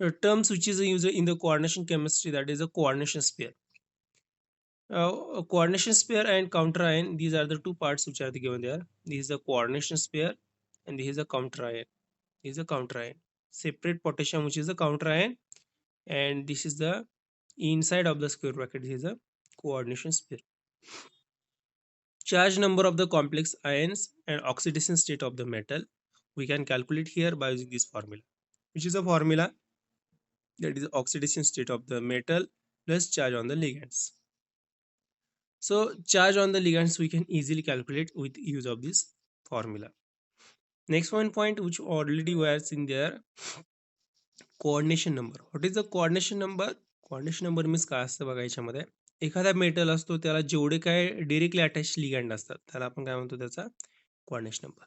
terms which is used in the coordination chemistry, that is a coordination sphere. A coordination sphere and counter ion, these are the two parts which are given there. This is the coordination sphere and this is the counter ion. This is the counter ion. Separate potassium which is the counter ion, and this is the inside of the square bracket. This is the coordination sphere. Charge number of the complex ions and oxidation state of the metal we can calculate here by using this formula, which is a formula that is oxidation state of the metal plus charge on the ligands. So charge on the ligands we can easily calculate with use of this formula. Next one point which already was in there, coordination number. What is the coordination number? Coordination number means काय असतं बघा याच्यामध्ये, एखादा metal असतो त्याला जेवढे काय directly attach ligand असतात त्याला आपण काय म्हणतो, त्याचा coordination number.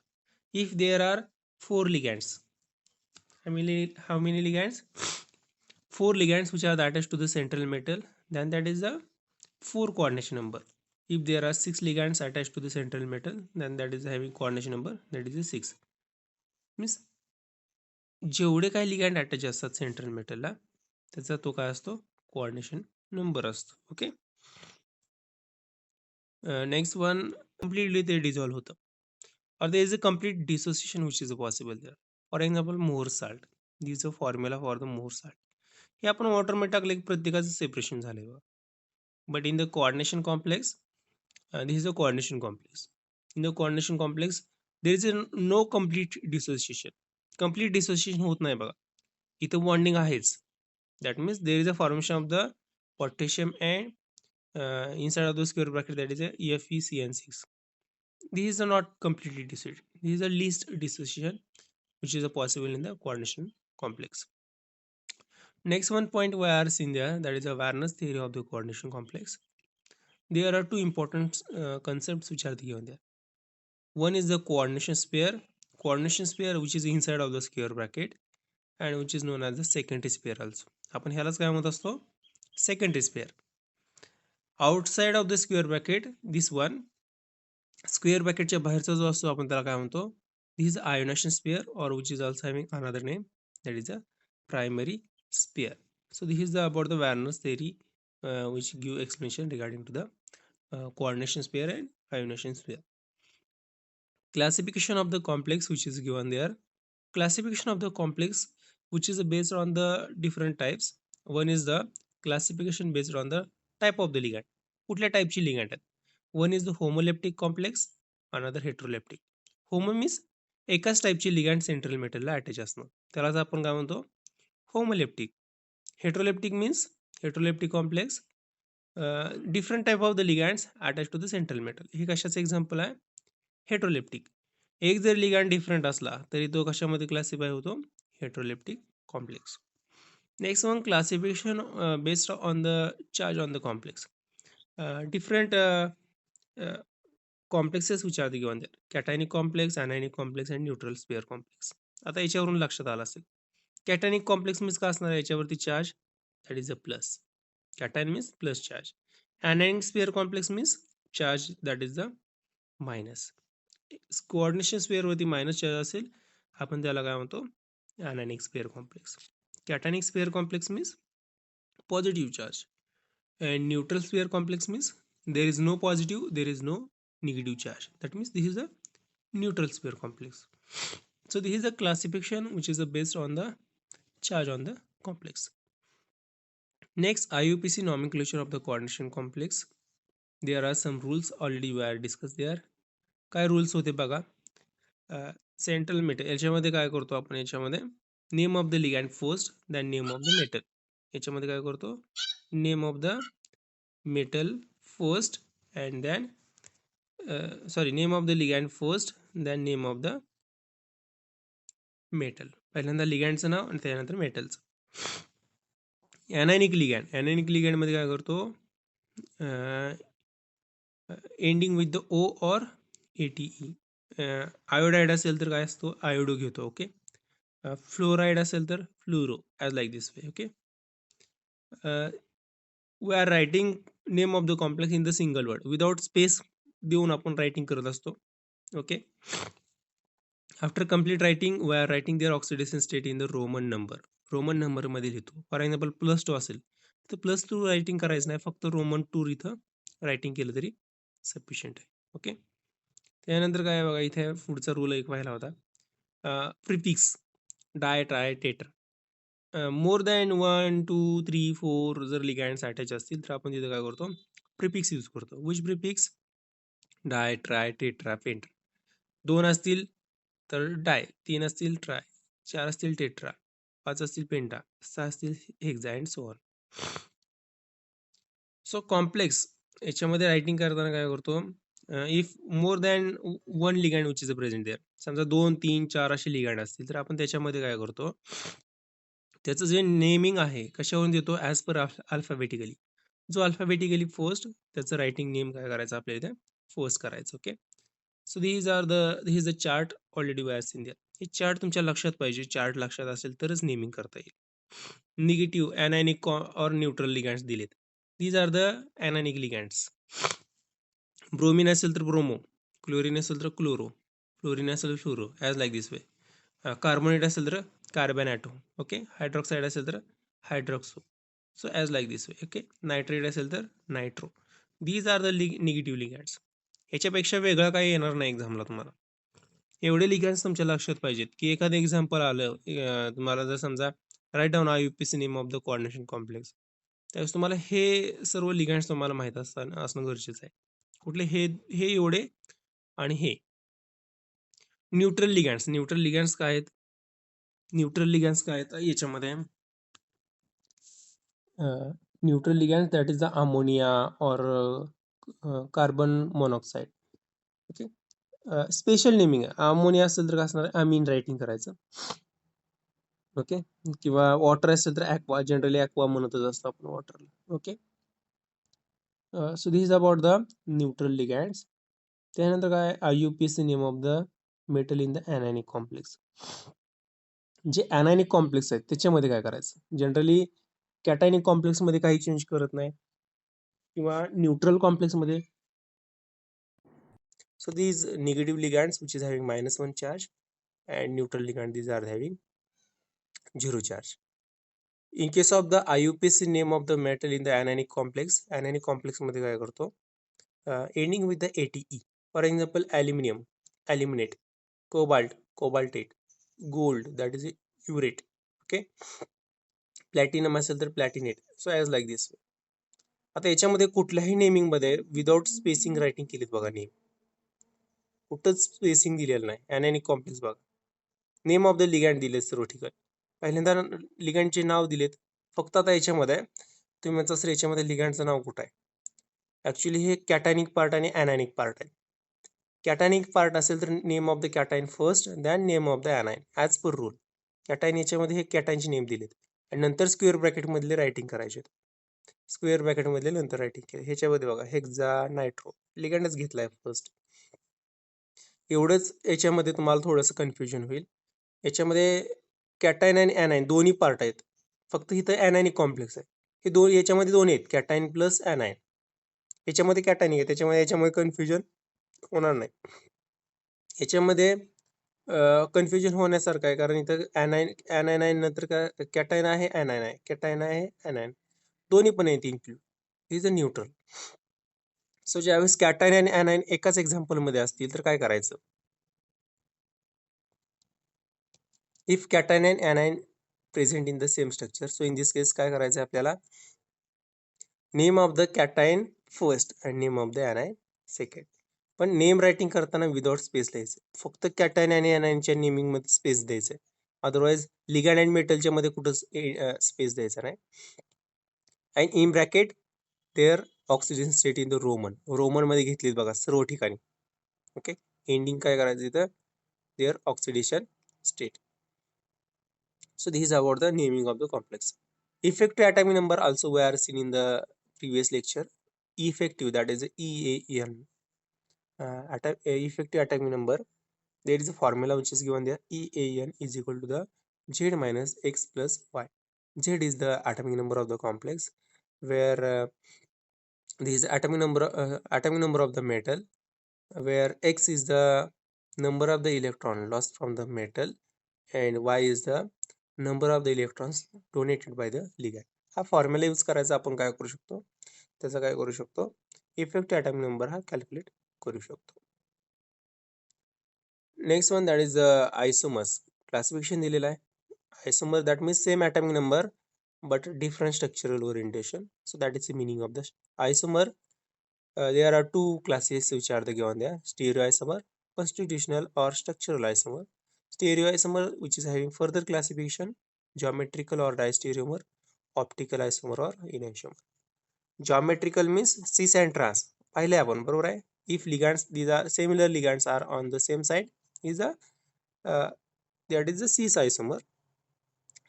If there are 4 ligands, how many ligands? 4 ligands which are attached to the central metal, then that is the 4 coordination number. If there are 6 ligands attached to the central metal, then that is having coordination number, that is the 6. Means जेवढे काही ligand attach असतात central मेटलला त्याचा तो काय असतो, coordination number असतो. Okay. Next one, completely ते डिझॉल्व्ह होतं, और there is a complete dissociation which is possible there. For example Mohr salt, this a formula for the Mohr salt. हे आपण वॉटरमध्ये टाकले की प्रत्येकाचं सेपरेशन झालंय बघा. But in the coordination complex, this is a coordination complex. In the coordination complex, there is no complete dissociation. Complete dissociation होत नाही बघा, इथं बॉन्डिंग आहेच. That means there is a formation of the potassium and inside of the square bracket, that is a FeCN6. These are not completely dissociated. This is the least dissociation which is possible in the coordination complex. Next one point we are seeing there, that is a Werner's theory of the coordination complex. There are two important concepts which are given there. One is the coordination sphere. Coordination sphere which is inside of the square bracket and which is known as the secondary sphere also. आपण ह्यालाच काय म्हणत असतो, secondary sphere. Outside of the square bracket, this one square bracket च्या बाहेरचा जो असतो आपण त्याला काय म्हणतो, this is ionization sphere, or which is also having another name, that is a primary sphere. So this is about the Werner's theory which give explanation regarding to the coordination sphere and ionization sphere. Classification of the complex which is given there. Classification of the complex which is based on the different types. One is the classification based on the type of the ligand. कुठल्या टाईपची ligand आहेत. One is the homoleptic complex, another heteroleptic. Homo means एकाच टाईपची ligand central मेटलला attach असणं, त्यालाच आपण काय म्हणतो, homoleptic. Heteroleptic means heteroleptic complex, different type of the ligands attach to the central metal. हे कशाचं एक्झाम्पल आहे, हेट्रोलेप्टिक. एक जर लिगँड डिफरंट असला तरी तो कशामध्ये क्लासिफाय होतो, heteroleptic complex. Next one, classification based on the charge on the complex. Different complexes which are the given there, cationic complex, anionic complex and neutral sphere complex. आता याच्यावरून लक्षात आलं असेल, कॅटायनिक कॉम्प्लेक्स मीन्स काय असणार, याच्यावरती charge, that is a plus. Cation means plus charge. anionic sphere complex means charge, that is the minus. Coordination sphere वरती minus charge असेल आपण त्याला काय म्हणतो, anionic sphere complex. Cationic sphere complex means positive charge, and neutral sphere complex means there is no positive, there is no negative charge. That means this is a neutral sphere complex. So this is the classification which is based on the charge on the complex. Next, IUPAC nomenclature of the coordination complex. There are some rules already were discussed there. काय rules होते बघा, central metal याच्यामध्ये काय करतो आपण, याच्यामध्ये name of the ligand first, then name of the metal. याच्यामध्ये काय करतो, name of the metal first and then sorry, name of the ligand first then name of the metal. पहिल्यांदा लिगँडचं नाव आणि त्यानंतर मेटलचं. ॲनायनिक लिगँड, ॲनायनिक लिगँडमध्ये काय करतो, एंडिंग विथ द ओ और ATE. आयोडाईड असेल तर काय असतो, आयोडो घेतो. ओके. फ्लोराईड असेल तर fluoro, as like this way. Okay. We are writing name of the complex in the single word, without space देऊन आपण रायटिंग करत असतो. Okay. After complete writing we are writing there oxidation state in the Roman number. Roman नंबरमध्ये लिहितो. For example +2 असेल तर +2 writing करायचं नाही, फक्त रोमन 2 इथं रायटिंग केलं तरी सफिशियंट आहे. ओके. त्यानंतर काय बघा, इथे पुढचा रूल एक व्हायला होता, प्रिफिक्स डाय ट्राय टेट्रा. मोर दॅन 1 2 3 4 जर लिगँड्स अटॅच असतील तर आपण तिथे काय करतो, प्रिफिक्स यूज करतो. Which prefix? Di tri tetra penta. 2 असतील तर डाय, 3 असतील ट्राय, 4 असतील टेट्रा, 5 असतील पेंटा, 6 असतील hexa and so on. So complex याच्यामध्ये रायटिंग करताना काय करतो, if more than 1 ligand which is present there, समजा 2 3 4 असे लिगँड असतील तर आपण त्याच्यामध्ये काय करतो, त्याचं जे नेमिंग आहे कशावरून देतो, ॲज पर अल्फाबेटिकली. जो अल्फाबेटिकली फर्स्ट त्याचं रायटिंग नेम काय करायचं आपल्याला इथे फर्स्ट करायचं. Okay. So this the chart already we have seen there. हे चार्ट तुमच्या लक्षात पाहिजे, चार्ट लक्षात असेल तरच नेमिंग करता येईल. Negative anionic or neutral ligands दिलेत. These are the anionic ligands. Bromine असेल तर ब्रोमो, क्लोरीन असेल तर क्लोरो, फ्लोरीन असेल तर fluoro, as like this way. Carbonate असेल तर कार्बन ॲटो. ओके. हायड्रॉक्साईड असेल तर hydroxo. So as like this way. Okay. Nitrate असेल तर nitro. These are the negative ligands. ह्याच्यापेक्षा वेगळं काही येणार नाही एक्झामला तुम्हाला. एवढे लिगँड्स तुमच्या लक्षात पाहिजेत की एखादं एक्झाम्पल आलं, तुम्हाला जर समजा write down IUPAC name of the coordination complex, त्यावेळेस तुम्हाला हे सर्व लिगँड्स तुम्हाला माहीत असणं गरजेचं आहे. कुठले? हे हे एवढे आणि हे. न्यूट्रल लिगँड्स. न्यूट्रल लिगँड्स काय आहेत? न्यूट्रल लिगँड्स काय आहेत याच्यामध्ये? Neutral ligand that is the ammonia और carbon monoxide. Okay. Special naming आहे. अमोनिया असेल तर काय असणार आहे, अमीन रायटिंग करायचं. ओके. किंवा वॉटर असेल तर ॲक्वा, जनरली ॲक्वा म्हणतच असतो आपण वॉटरला. Okay. So this is about the neutral ligands. त्यानंतर काय, IUPAC name of the metal in the anionic complex. जे ॲनायनिक कॉम्प्लेक्स आहेत त्याच्यामध्ये काय करायचं, जनरली कॅटायनिक कॉम्प्लेक्समध्ये काही चेंज करत नाही किंवा neutral कॉम्प्लेक्समध्ये. So these negative ligands which is having -1 charge and neutral ligand these are having 0 charge. In case of the IUPAC name of the metal in the anionic complex मध्ये काय करतो, ending with the ATE. For example, aluminium, aluminate, cobaltate, gold that is urate. Okay. Platinum असेल तर प्लॅटिनेट. So as like दिस. आता याच्यामध्ये कुठल्याही naming मध्ये without spacing writing केलीत बघा नेम, कुठंच स्पेसिंग दिलेलं नाही. ॲनायनिक कॉम्प्लेक्स बघा, नेम ऑफ द लिगँड दिलेत सर्व ठिकाणी. पहिल्यांदा लिगँडचे नाव दिलेत. फक्त आता याच्यामध्ये तुम्ही म्हणता सर याच्यामध्ये लिगँडचं नाव कुठं आहे, ॲक्च्युली हे कॅटायनिक पार्ट आणि ॲनायनिक पार्ट आहे. कॅटायनिक पार्ट असेल तर name of the cation first then name of the anion as per rule. Cation याच्यामध्ये हे कॅटायनचे नेम दिलेत आणि नंतर स्क्वेअर ब्रॅकेटमधले रायटिंग करायचे. स्क्वेअर ब्रॅकेटमधले नंतर रायटिंग केले. ह्याच्यामध्ये बघा हेक्झा नायट्रो लिगँडच घेतलाय फर्स्ट. एवढंच याच्यामध्ये तुम्हाला थोडंसं कन्फ्युजन होईल. याच्यामध्ये कॅटायन आणि ॲनायन दोन्ही पार्ट आहेत, फक्त इथं ॲनायनिक कॉम्प्लेक्स आहे. हे दोन याच्यामध्ये दोन आहेत, कॅटायन प्लस ॲनायन. याच्यामध्ये कॅटायनिक आहे, याच्यामुळे कन्फ्युजन होणार नाही. याच्यामध्ये कन्फ्युजन होण्यासारखं आहे, कारण इथं ॲनायन नंतर काय कॅटायन आहे, ॲनायन आहे, कॅटायन आहे, ॲनायन दोन्ही पण आहेत include. Is a neutral. So ज्यावेळेस कॅटायन आणि ॲनायन एकाच एक्झाम्पलमध्ये असतील तर काय करायचं, if cation and anion present in the same structure. So in this case काय करायचं आहे आपल्याला, name of the cation first and name of the anion second. पण नेम रायटिंग करताना विदाउट स्पेस लिहायचं, फक्त कॅटायन आणि ॲनायनच्या नेमिंगमध्ये स्पेस द्यायचं आहे. अदरवाईज लिगँड अँड मेटलच्या मध्ये कुठंच स्पेस द्यायचा नाही. And in bracket there oxygen state in the Roman मध्ये घेतलीत बघा सर्व ठिकाणी. ओके. एंडिंग काय करायचं इथं, there oxidation state. So this is about the naming of the complex. Effective atomic number also we are seen in the previous lecture. Effective, that is EAN. Effective atomic number, there is a formula which is given there. EAN is equal to the Z minus X plus Y. Z is the atomic number of the complex, where this is atomic number of the metal, where X is the number of the electron lost from the metal and Y is the number of the electrons donated by the ligand. हा formula use करायचा आपण काय करू शकतो, त्याचा काय करू शकतो, इफेक्टिव्ह ॲटॉमिक नंबर हा कॅल्क्युलेट करू शकतो. Next one that is isomers. Classification दिलेलं आहे. Isomer that means same atomic number but different structural orientation. So that is the meaning of the isomer. There are two classes which are given there: stereoisomer, constitutional or structural isomer. Stereoisomer, which is having further classification: geometrical or diastereomer, optical isomer or enantiomer. Geometrical means cis and trans. पाहिले आपण बरोबर आहे. If ligands, these are similar ligands are on the same side, is a that is the cis isomer.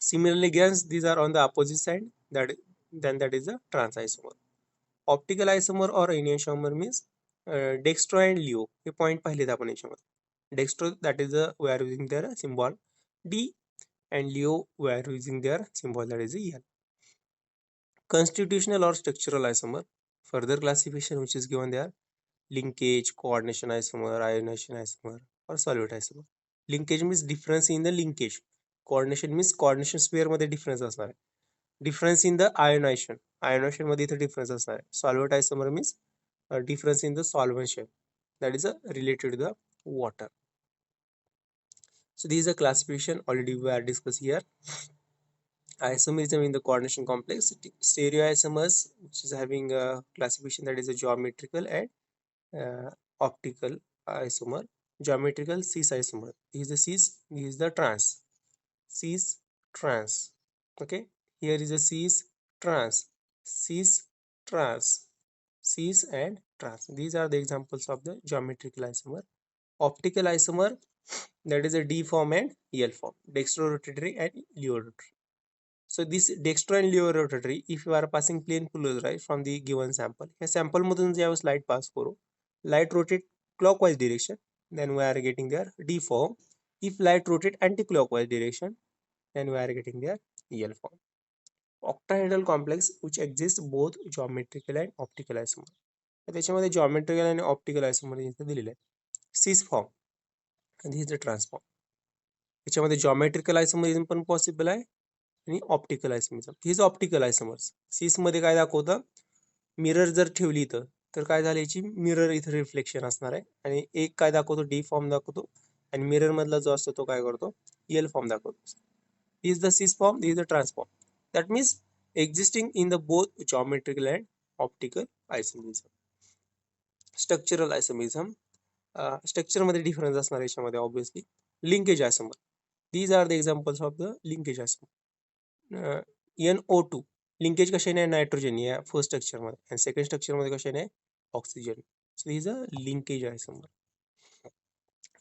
Similarly, ligands these are on the opposite side, that is a trans isomer. Optical isomer or enantiomer means dextro and leo. हे point पाहिलेत आपण याच्यामध्ये. Dextro, that is we are using their symbol D, and leo we are using their symbol, that is L. Constitutional or structural isomer, further classification which is given there: linkage, coordination isomer, ionization isomer or solute isomer. Linkage means difference in the linkage. Coordination means coordination sphere मध्ये difference असणार आहे. Difference in the ionization मध्ये इथे difference असणार आहे. Solute isomer means difference in the solvency, that is related to the water. So this is a classification already we are discussed here. Isomerism in the coordination complex. Stereoisomers, which is having a classification that is a geometrical and optical isomer. Geometrical cis isomer. This is the cis, this is the trans. Cis, trans. Okay, here is a cis, trans, cis, trans, cis and trans. These are the examples of the geometrical isomer. Optical isomer, that is a D form and L form, dextrorotatory and leorotatory. So this dextro and leorotatory, if you are passing plane fluid right from the given sample, या sample मधून जेव्हा light pass करू, light rotate clockwise direction, then we are getting their D form. If light rotate anti-clockwise direction, then we are getting their L form. Octahedral complex which exists both geometrical and optical isomer. त्याच्यामध्ये geometrical and optical isomer इथे दिलेले आहे. cis form and this is the trans form. त्याच्यामध्ये geometrical isomerism पण possible आहे आणि optical isomerism. हे is optical isomers. cis मध्ये काय दाखवतं, मिरर जर ठेवली तर काय झालं, याची मिरर इथे रिफ्लेक्शन असणार आहे आणि एक काय दाखवतो, डी फॉर्म दाखवतो आणि मिरर मधला जो असतो तो काय करतो, एल फॉर्म दाखवतो. This is the cis form, this is the trans form. That means existing in the both geometrical and optical isomerism. Structural isomerism, structure मध्ये difference असणार याच्यामध्ये obviously. Linkage isomer, these are the examples of the linkage isomer. NO2 linkage कशाने, nitrogen या first structure मध्ये, आणि second structure मध्ये कशाने, oxygen. So this a linkage isomer.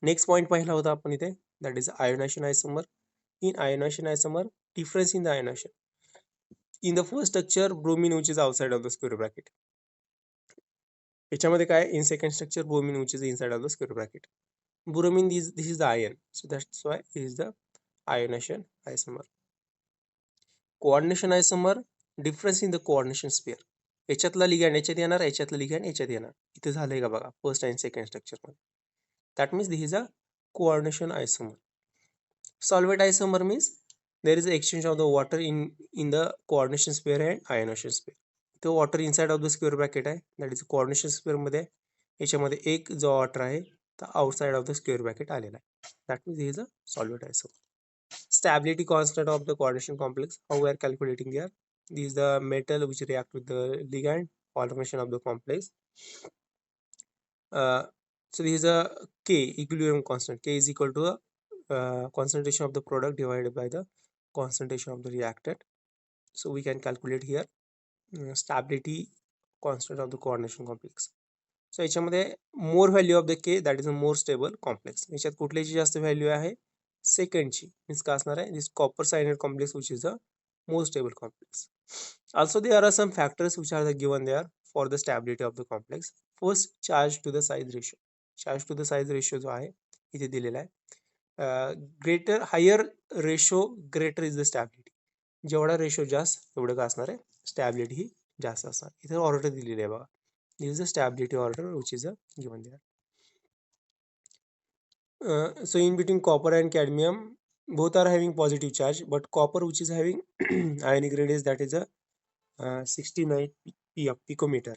Next point पाहिला होता आपण इथे, that is ionization isomer. In ionization isomer, difference in the ionization. In the first structure, bromine which is outside of the square bracket. याच्यामध्ये काय, in second structure, bromine which is inside of the square bracket. Bromine, this is the ion, so that's why this is the ionization isomer. Coordination isomer, difference in the coordination sphere. याच्यातला लिगॅन्ड याच्यात येणार, याच्यातला लिगॅन्ड याच्यात येणार. इथे झालंय का बघा, फर्स्ट आणि सेकंड स्ट्रक्चर मध्ये. That means this is a coordination isomer. Solvate isomer means there is an exchange of the water in the coordination sphere and ionization sphere. तो water inside of the square bracket आहे, that is coordination sphere मध्ये. याच्यामध्ये एक जो water आहे तो outside of the square bracket आलेला आहे. That means this is a solvate isomer. Stability constant of the coordination complex, how we are calculating here. This is the metal which react with the ligand formation of the complex. So this is a K, equilibrium constant. K is equal to a concentration of the product divided by the concentration of the reactant. So we can calculate here stability constant of the coordination complex. So याच्यामध्ये more value of the K, that is a more stable complex. याच्यात कुठल्याची जास्त value आहे, सेकंडची. Means काय असणार आहे, this copper cyanide complex which is the more stable complex. Also there are some factors which are given there for the stability of the complex. First, charge to the size ratio. Charge to the size ratio जो आहे इथे दिलेला आहे. Greater higher ratio greater is the stability. जेवढा ratio जास्त तेवढं काय असणार आहे, स्टॅबिलिटी ही जास्त असणार. इथे ऑर्डर दिलेली आहे बघा, this is a stability order which is a given there. So in between copper and cadmium, both are having positive charge, but copper, which is having ionic radius, that is a 69 picometer,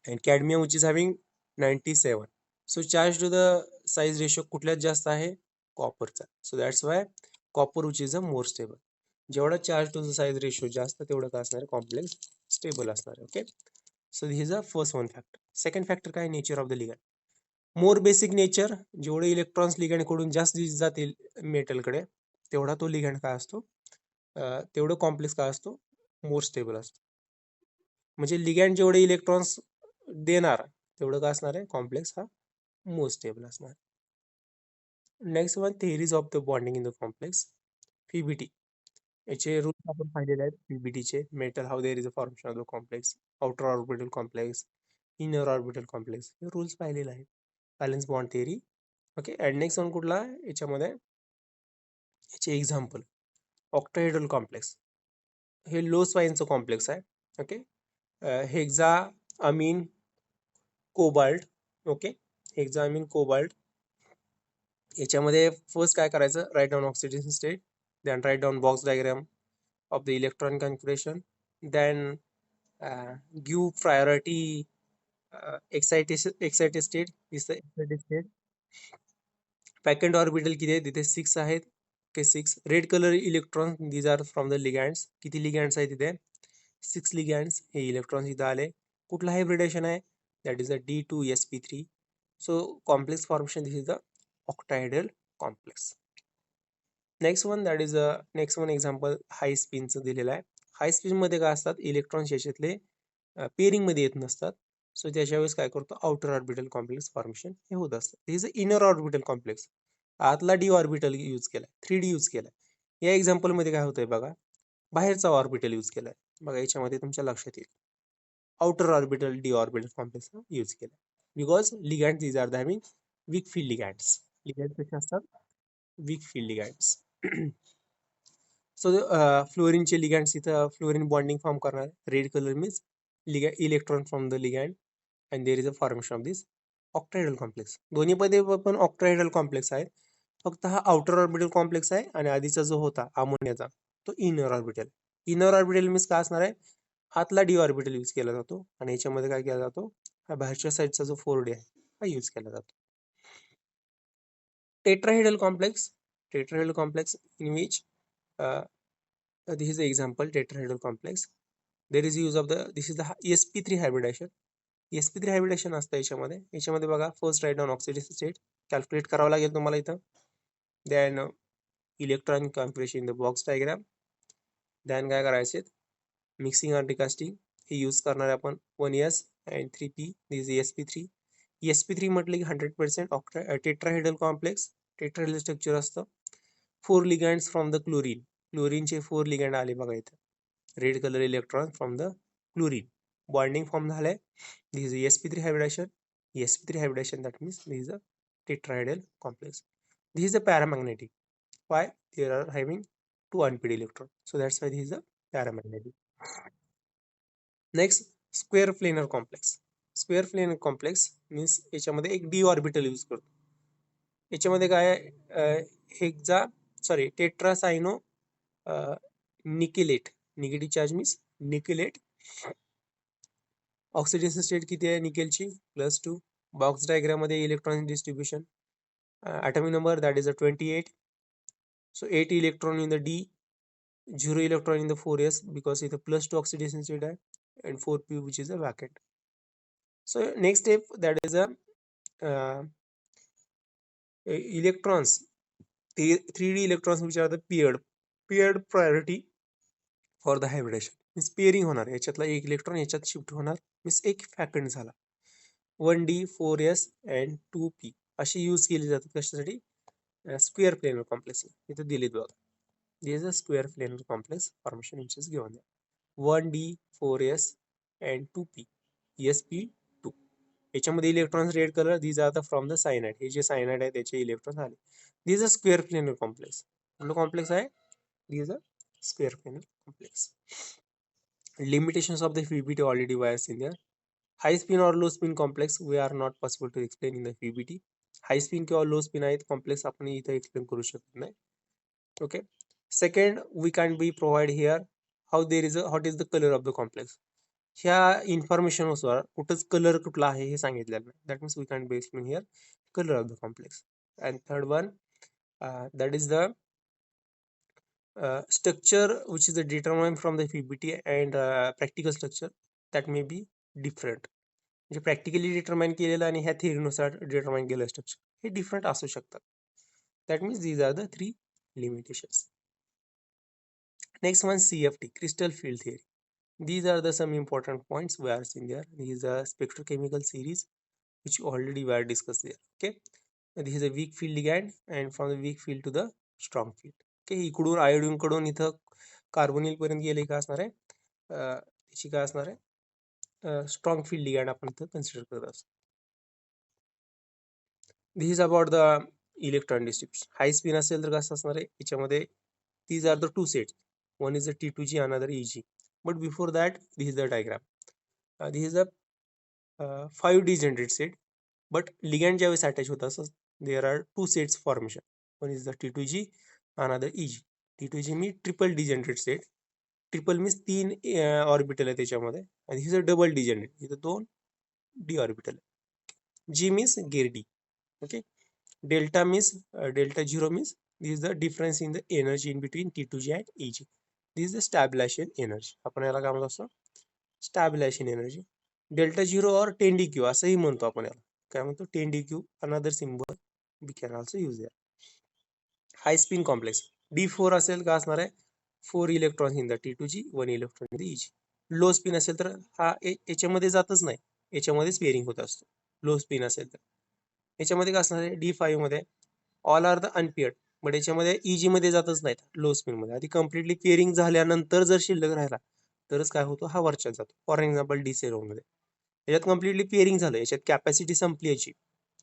and cadmium, which is having 97. So charge to the size ratio कुठल्यात जास्त आहे, कॉपरचा. So that's why copper which is a more stable. जेवढा charge to the size ratio जास्त तेवढं काय असणार, complex stable असणार. Okay, so this is a first one factor. Second factor काय, nature of the ligand. More basic nature, जेवढे electrons ligand कडून जास्त जातील मेटलकडे, तेवढा तो लिगॅन्ड काय असतो, तेवढं कॉम्प्लेक्स काय असतो, मोर स्टेबल असतो. म्हणजे लिगॅन्ड जेवढे इलेक्ट्रॉन्स देणार तेवढं काय असणार आहे, कॉम्प्लेक्स हा मोर स्टेबल असणार. Next one, theories of the bonding in the complex. PBT, याचे रूल्स आपण पाहिलेले आहेत. पीबीटीचे metal how there is a formation of the complex, outer orbital complex, inner orbital complex, हे रूल्स पाहिलेले आहेत. Valence bond theory. Okay, and next one कुठला याच्यामध्ये, याचे एक्झाम्पल, ऑक्टाहेड्रल कॉम्प्लेक्स. हे लो स्वाईनचं कॉम्प्लेक्स आहे. Okay, hexa ammine cobalt. Okay, hexa ammine cobalt. याच्यामध्ये फर्स्ट काय करायचं, write down oxidation state, then write down box diagram of the electron configuration, then give priority excited state, is the excited state. Vacant orbital किती आहे, तिथे 6 आहेत. Okay, 6 red colour electron, these are from the ligands. किती ligands आहे तिथे, 6 लिगॅन्ड्स. हे electrons इथं आले. कुठला हायब्रिडेशन आहे, that is a D2sp3. So complex formation, this is the octahedral complex. Next one, that is next one example high स्पिनचं दिलेलं आहे. हाय स्पिनमध्ये काय असतात, इलेक्ट्रॉन्स याच्यातले पेअरिंगमध्ये येत नसतात. सो त्याच्या वेळेस काय करतो, आउटर ऑर्बिटल कॉम्प्लेक्स फॉर्मेशन हे होत असतं. दिस इज इनर ऑर्बिटल कॉम्प्लेक्स. आतला डी ऑर्बिटल यूज केलाय, 3D यूज केलाय. या एक्झाम्पलमध्ये काय होतंय बघा, बाहेरचा ऑर्बिटल यूज केलाय. बघा याच्यामध्ये तुमच्या लक्षात येईल, outer orbital D orbital complex use केलाय. Because ligand these are the having weak field ligands. Ligand कसे असतात, वीक फील्ड लिगॅन्ड्स. सो फ्लोरीनचे लिगॅन्ड्स, इथं फ्लोरीन बॉन्डिंग फॉर्म करणार. Red colour means electron from the ligand, and there is a formation of this octahedral complex. दोन्हीमध्ये पण octahedral complex आहे, फक्त हा आउटर ऑर्बिटल कॉम्प्लेक्स आहे, आणि आधीचा जो होता अमोनियाचा तो inner orbital. Inner orbital means काय असणार आहे, आतला डी ऑर्बिटल यूज केला जातो, आणि याच्यामध्ये काय केला जातो, हा बाहेरच्या साईडचा जो 4D आहे हा यूज केला जातो. Tetrahedral complex. Tetrahedral complex in which this is the example, tetrahedral complex. There is use of the, this is the sp3 hybridization. sp3 hybridization असतं याच्यामध्ये. याच्यामध्ये बघा, first write down oxidation state calculate करावं लागेल तुम्हाला इथं. Then electron configuration in the box diagram. Then काय करायचे, मिक्सिंग आणि रिकास्टिंग हे यूज करणार आपण. 1s and 3p, this is sp3. sp3 म्हटलं की 100% टेट्राहेड्रल कॉम्प्लेक्स. टेट्राहेड्रल स्ट्रक्चर असतं. 4 लिगॅन्ड्स फ्रॉम द क्लोरीन. क्लोरीनचे 4 लिगॅन्ड आले बघा इथं, red colour electron from the chlorine. Bonding form झालंय. दिस is sp3 hybridization. sp3 hybridization, that means this is a tetrahedral complex. This is a paramagnetic. Why? They are having 2 unpaired electron, so that's why this is a paramagnetic. Next, square planar complex. Square planar complex means याच्यामध्ये एक d orbital use करतो. याच्यामध्ये काय आहे, hexa sorry tetracyano nickelate. Negative charge means nickelate. Oxidation state किती आहे निकेलची, +2. Box diagram मध्ये electronic distribution, atomic number that is a 28. So 8 electron in the D, 0 electron in the 4s because it's a +2 oxidation state आहे, and 4p which is a vacant. So next step, that is a electrons, 3D electrons which are the paired priority for the hybridization. Means pairing होणार, याच्यातला एक electron याच्यात shift होणार, means एक फॅकंड झाला. 1d 4s अँड 2p अशी use केली जातात. कशासाठी, स्क्वेअर प्लेनर कॉम्प्लेक्स. इथे दिलेत बघा, this is a square planar complex formation which is given. 1d 4s अँड 2p sp2. याच्यामध्ये electrons red colour, these are the from the cyanide. हे जे सायनाइड आहे त्याचे इलेक्ट्रॉन्स आले. This a square planar complex. कुठलं कॉम्प्लेक्स आहे, this a square planar complex. Limitations of the PBT already were seen there. High spin or low spin complex we are not possible to explain in the PBT. High spin किंवा low spin आहेत complex आपण इथे explain करू शकत नाही. Okay. Second, we can be provide here how there is a what is the color of the complex. ह्या information नुसार कुठंच कलर कुठला आहे हे सांगितलेलं नाही. That means we can be explain here colour of the complex. And third one, that is the structure which is determined from the PPT and practical structure that may be different. म्हणजे practically determine केलेलं आणि ह्या थेअरीनुसार determine केलेलं structure हे different असू शकतात. That means these are the 3 limitations. Next one, CFT, crystal field theory. These are the some important points we are seeing there. This is a spectrochemical series which already were discussed there. Okay, this is a weak field ligand and from the weak field to the strong field. Okay, इकडून iodine कडून इथं carbonyl पर्यंत गेले का असणार आहे, त्याची काय असणार आहे, स्ट्रॉंग फील्ड लिगँड आपण इथं कन्सिडर करत असतो. This is about the electron distribution. High spin असेल तर कसं असणार आहे, याच्यामध्ये these are the two sets. One is the T2G, another EG. But before that, this is the diagram. This is a 5D generated set. But ligand ज्यावेळेस attach होत असं there are two sets formation. One is the T2G, another EG. T2G means triple degenerate set. Triple means 3 orbital आहे त्याच्यामध्ये आणि ही double degenerate, इथं 2 d orbital. G means गेर D. Okay. Delta means delta 0 means this is the difference in the energy in between T2G and EG. This is the stabilization energy. आपण याला काय म्हणतो असं, stabilization energy. Delta 0 or 10dq असंही म्हणतो आपण याला. काय म्हणतो 10dq, another symbol we can also use there. High spin complex D4 असेल का असणार आहे, 4 electrons in the T2G, 1 electron in the EG. Low spin असेल तर हा याच्यामध्ये जातच नाही, याच्यामध्येच पेअरिंग होत असतो लो स्पिन असेल तर. याच्यामध्ये काय असणार आहे, D5 मध्ये all are the unpaired, but याच्यामध्ये EG मध्ये जातच नाहीत लो स्पिन मध्ये. आधी कम्प्लिटली पेअरिंग झाल्यानंतर जर शिल्लक राहिला तरच काय होतो, हा वरच्यात जातो. फॉर एक्झाम्पल D7 मध्ये याच्यात कम्प्लिटली पेअरिंग झालं, याच्यात कॅपॅसिटी संपली याची,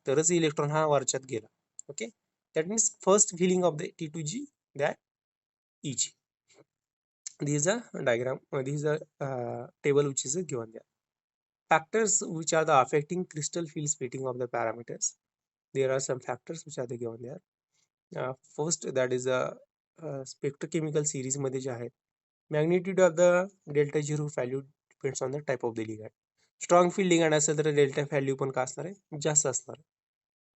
तरच इलेक्ट्रॉन हा वरच्यात गेला. Okay, that means first filling of the T2G, that EG. This is a diagram, this is a table which is given there. Factors which are the affecting crystal field splitting of the parameters. There are some factors which are given there. First, that is a spectrochemical series मध्ये जे आहे, magnitude of the delta 0 value depends on the type of the ligand. Strong field ligand असेल तर delta value पण काय असणार आहे, जास्त असणार.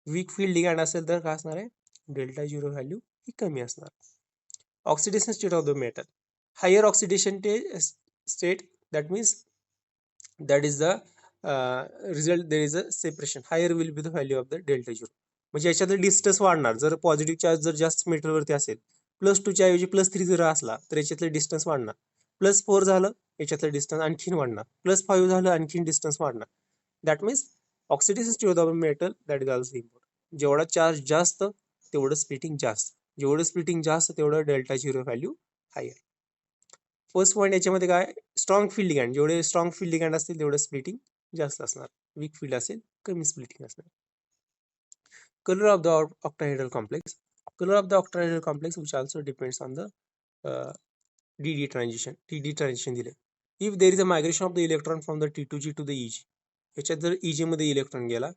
वीक फील्ड लिगँड असेल तर काय असणार आहे, डेल्टा 0 व्हॅल्यू ही कमी असणार. Oxidation state of the metal, higher oxidation state, that means that is the result, there is a separation, higher will be the value of the delta 0. म्हणजे याच्यातलं distance वाढणार. जर पॉझिटिव्ह चार्ज जर जास्त मेटलवरती असेल, +2 च्या ऐवजी +3 जर असला तर याच्यातलं डिस्टन्स वाढणार. +4 झालं, याच्यातलं डिस्टन्स आणखीन वाढणार. +5 झालं, आणखीन डिस्टन्स वाढणार. That means oxidation state of metal, that is also important. जेवढा चार्ज जास्त तेवढं स्प्लिटिंग जास्त, जेवढं स्प्लिटिंग जास्त तेवढं delta 0 value higher. First point याच्यामध्ये काय, स्ट्रॉंग फील्ड लिगँड, जेवढे स्ट्रॉंग फील्ड लिगँड असतील तेवढं स्प्लिटिंग जास्त असणार. वीक फील्ड असेल कमी स्प्लिटिंग असणार. Color of the octahedral complex. Color of the octahedral complex which also depends on the DD transition. DD transition दिले. If there is a migration of the electron from the T2G to the EG, याच्यात जर EG मध्ये electron गेला,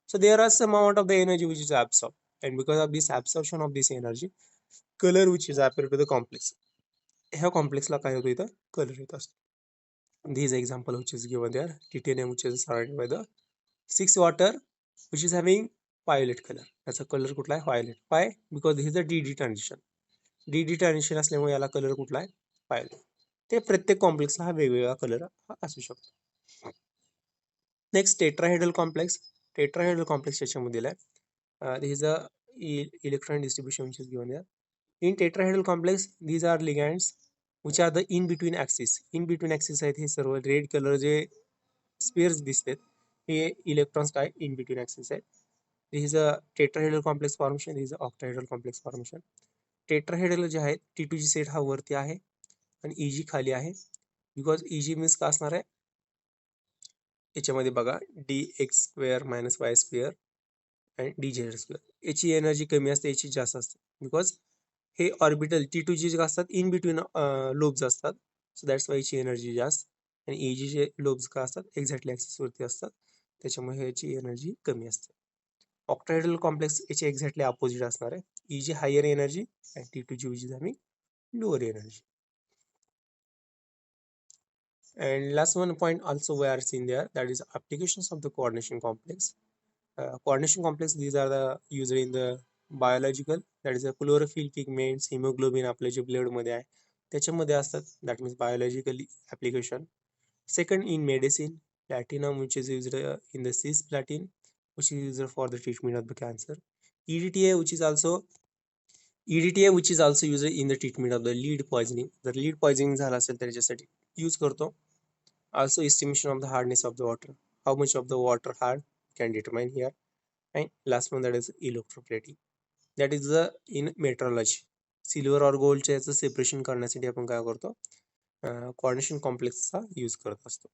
so there are some amount of the energy which is absorbed, and because of this absorption of this energy, color which is appear to the complex. ह्या कॉम्प्लेक्सला काय होतं, इथं colour येत असतो. This example which is given there, titanium which is surrounded by the 6 water which is having violet color. याचा colour कुठला आहे, violet. Y, because this is the DD transition. DD transition असल्यामुळे याला कलर कुठला आहे, violet. ते प्रत्येक कॉम्प्लेक्सला हा वेगवेगळा कलर असू शकतो. Next, tetrahedral complex. Tetrahedral complex याच्यामध्ये दिलाय. This is a electron distribution which is given here. In tetrahedral complex, these are ligands which are the in between axis. In between axis आहेत हे सर्व रेड कलर जे spares दिसतात, हे electrons काय in between axis आहेत. This is a tetrahedral complex formation, this is a octahedral complex formation. Tetrahedral जे आहे, T2G सेट हा वरती आहे आणि EG खाली आहे. बिकॉज EG मीन्स काय असणार आहे, याच्यामध्ये बघा dx² - y² आणि dz². याची एनर्जी कमी असते, याची जास्त असते. बिकॉज हे ऑर्बिटल T2G जे असतात इन बिटवीन लोब्स असतात, सो दॅट्स वाय याची एनर्जी जास्त. आणि EG चे लोब्स का असतात, एक्झॅक्टली ऍक्सिस वरती असतात, त्याच्यामुळे याची एनर्जी कमी असते. ऑक्टाहेड्रल कॉम्प्लेक्स याचे एक्झॅक्टली अपोजिट असणार आहे. Eg higher energy and T2G which is having lower energy. And last one point also we are seeing there, that is applications of the coordination complex. Coordination complex, these are the used in the biological, that is the chlorophyll pigments, hemoglobin आपल्या जे blood मध्ये आहे त्याच्यामध्ये असतात, that means biological application. Second, in medicine, platinum which is used in the cisplatin which is used for the treatment of the cancer. EDTA which is also used in the treatment of the lead poisoning. जर lead poisoning झाला असेल तर त्याच्यासाठी use करतो. Also estimation of the hardness of the water, how much of the water hard can determine here. And last one, that is electroplating, that is the in metrology, silver और गोल्डच्या याचं separation करण्यासाठी आपण काय करतो, coordination कॉम्प्लेक्सचा use करत असतो.